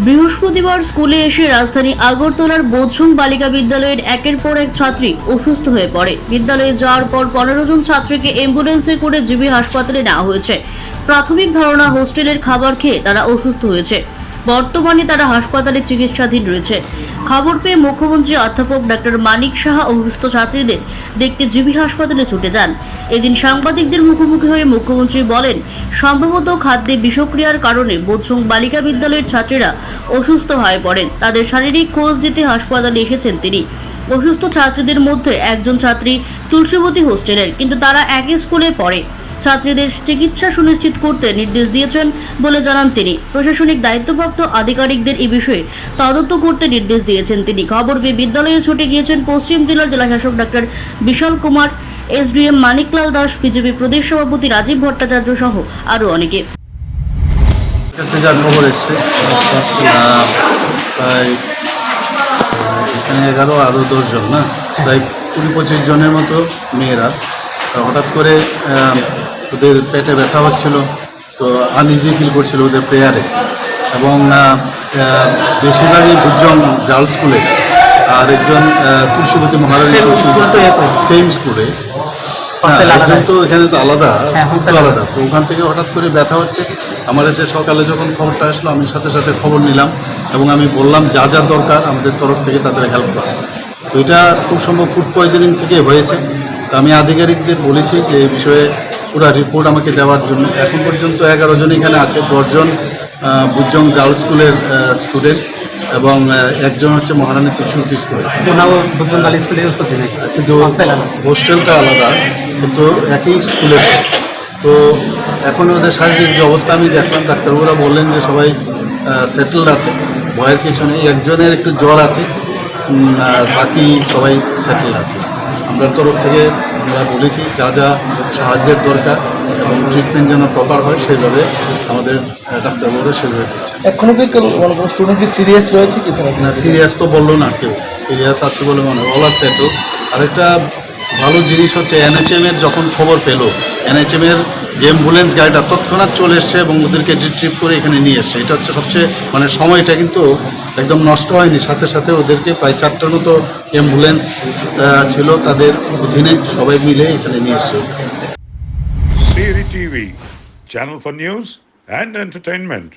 বৃহস্পতিবার স্কুলে এসে রাজধানী আগরতলার বোঝুং বালিকা বিদ্যালয়ের একের পর এক ছাত্রী অসুস্থ হয়ে পড়ে। বিদ্যালয়ে যাওয়ার পর 15 জন ছাত্রীকে অ্যাম্বুলেন্সে করে জিবি হাসপাতালে নেওয়া হয়েছে। প্রাথমিক ধারণা, হোস্টেলের খাবার খেয়ে তারা অসুস্থ হয়েছে। বর্তমানে তারা হাসপাতালে চিকিৎসাধীন রয়েছে। খবর পেয়ে মুখ্যমন্ত্রী অধ্যাপক ডক্টর মানিক সাহা অসুস্থ ছাত্রীদের দেখতে জিবি হাসপাতালে ছুটে যান। এদিন সাংবাদিকদের মুখোমুখি হয়ে মুখ্যমন্ত্রী বলেন, সম্ভবত খাদ্যে বিষক্রিয়ার কারণে বোঝুং বালিকা বিদ্যালয়ের ছাত্রীরা অসুস্থ হয়ে পড়েন। তাদের শারীরিক খোঁজ দিতে হাসপাতালে এসেছেন তিনি। অসুস্থ ছাত্রীদের মধ্যে একজন ছাত্রী তুলসীবতী হোস্টেলের, কিন্তু তারা একই স্কুলে পড়ে। ছাত্রীদের চিকিৎসা সুনিশ্চিত করতে নির্দেশ দিয়েছেন বলে জানান তিনি। প্রশাসনিক দায়িত্বপ্রাপ্ত আধিকারিকদের এই বিষয়ে তদন্ত করতে নির্দেশ দিয়েছেন তিনি। খবর পেয়ে বিদ্যালয়ে ছুটে গিয়েছেন পশ্চিম জেলার জেলাশাসক ডক্টর বিশাল কুমার, এসডিএম মানিকলাল দাস, বিজেপি প্রদেশ সভাপতি রাজীব ভট্টাচার্য সহ আরো অনেকে। যা খবর এসছে প্রায় এখানে 11 আরও 10 জন, না প্রায় 20-25 জনের মতো মেয়েরা হঠাৎ করে ওদের পেটে ব্যথা হচ্ছিল, তো আনইজি ফিল করছিল ওদের প্রেয়ারে, এবং বেশিরভাগই বুজং গার্লস স্কুলে আর একজন তুলসীবতী মহারানী সেম স্কুলে। একজন তো এখানে তো আলাদা, স্কুল তো আলাদা, তো ওখান থেকে হঠাৎ করে ব্যথা হচ্ছে। আমার কাছে সকালে যখন খবরটা আসলো আমি সাথে সাথে খবর নিলাম এবং আমি বললাম যা যা দরকার আমাদের তরফ থেকে তাদের হেল্প করা। তো এটা খুব সম্ভব ফুড পয়জনিং থেকে হয়েছে। তো আমি আধিকারিকদের বলেছি যে এই বিষয়ে পুরো রিপোর্ট আমাকে দেওয়ার জন্য। এখন পর্যন্ত 11 জন এখানে আছে, 10 জন বুজং গার্লস স্কুলের স্টুডেন্ট এবং একজন হচ্ছে মহারানী তুলসীবতী স্কুলে। কিন্তু হোস্টেলটা আলাদা, কিন্তু একই স্কুলে। তো এখন ওদের শারীরিক যে অবস্থা আমি দেখলাম, ডাক্তারবাবুরা বললেন যে সবাই সেটেলড আছে, ভয়ের কিছু নেই। একজনের একটু জ্বর আছে, আর বাকি সবাই সেটেলড আছে। আমরা তরফ থেকে আমরা বলেছি যা যা সাহায্যের দরকার এবং ট্রিটমেন্ট যেন প্রপার হয় সেইভাবে আমাদের ডাক্তারবাবুরা সেভাবে দিচ্ছে। এখনও কি কোনো স্টুডেন্ট কি সিরিয়াস রয়েছে কি? না, সিরিয়াস তো বললো না কেউ, সিরিয়াস আছে বলে মনে হয়, অল আর সেটেল। আরেকটা ভালো জিনিস হচ্ছে এনএচএমের যখন খবর পেলো, এনএচএমের যে অ্যাম্বুলেন্স গাড়িটা তৎক্ষণাৎ চলে এসছে এবং ওদেরকে রিট্রিভ করে এখানে নিয়ে এসছে। এটা হচ্ছে সবচেয়ে সময়টা কিন্তু একদম নষ্ট হয়নি। সাথে সাথে ওদেরকে প্রায় 4টার মতো অ্যাম্বুলেন্স ছিল, তাদের অধীনে সবাই মিলে এখানে নিয়ে এসছে। Siri TV, channel for news and entertainment.